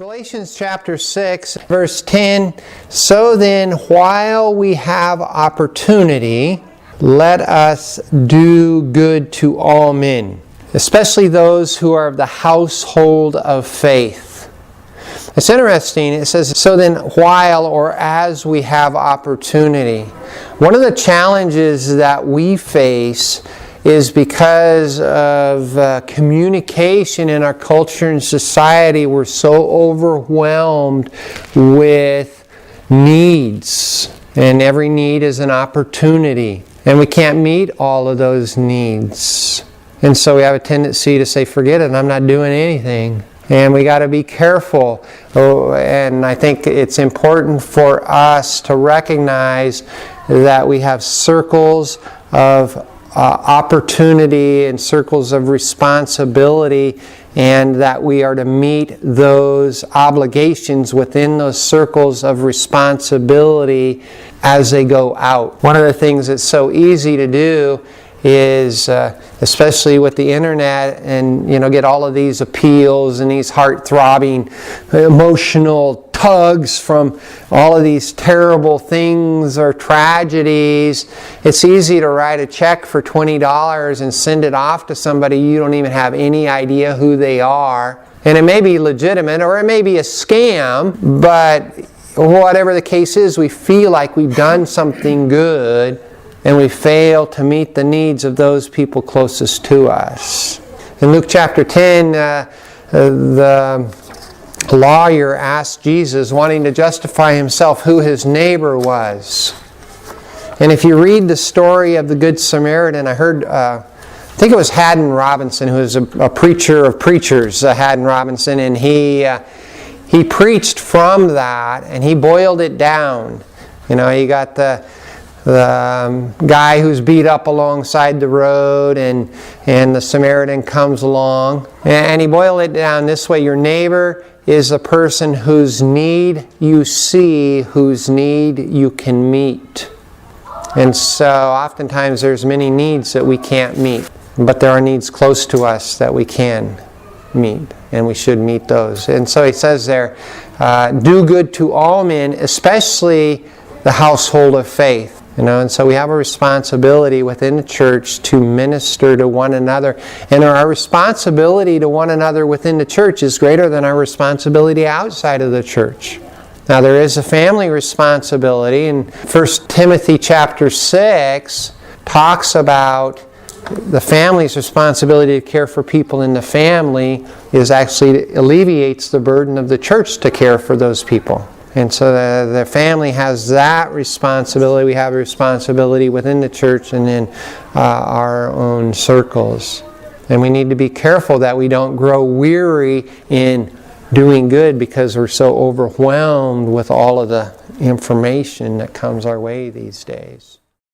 Galatians chapter 6, verse 10, "So then, while we have opportunity, let us do good to all men, especially those who are of the household of faith." It's interesting. It says, "So then, while or as we have opportunity." One of the challenges that we face is because of communication in our culture and society. We're so overwhelmed with needs, and every need is an opportunity, and we can't meet all of those needs. And so we have a tendency to say, forget it, I'm not doing anything. And we got to be careful. And I think it's important for us to recognize that we have circles of opportunity and circles of responsibility, and that we are to meet those obligations within those circles of responsibility as they go out. One of the things that's so easy to do is, especially with the internet, and get all of these appeals and these heart-throbbing emotional tugs from all of these terrible things or tragedies. It's easy to write a check for $20 and send it off to somebody you don't even have any idea who they are. And it may be legitimate or it may be a scam, but whatever the case is, we feel like we've done something good, and we fail to meet the needs of those people closest to us. In Luke chapter 10, the lawyer asked Jesus, wanting to justify himself, who his neighbor was. And if you read the story of the Good Samaritan, I heard, I think it was Haddon Robinson, who is a preacher of preachers, Haddon Robinson, and he preached from that, and he boiled it down. You got the guy who's beat up alongside the road, and the Samaritan comes along, and he boiled it down this way: your neighbor is a person whose need you see, whose need you can meet. And so oftentimes there's many needs that we can't meet, but there are needs close to us that we can meet, and we should meet those. And so he says there, do good to all men, especially the household of faith. And so we have a responsibility within the church to minister to one another. And our responsibility to one another within the church is greater than our responsibility outside of the church. Now, there is a family responsibility, and 1 Timothy chapter 6 talks about the family's responsibility to care for people in the family is actually alleviates the burden of the church to care for those people. And so the family has that responsibility. We have a responsibility within the church and in our own circles. And we need to be careful that we don't grow weary in doing good because we're so overwhelmed with all of the information that comes our way these days.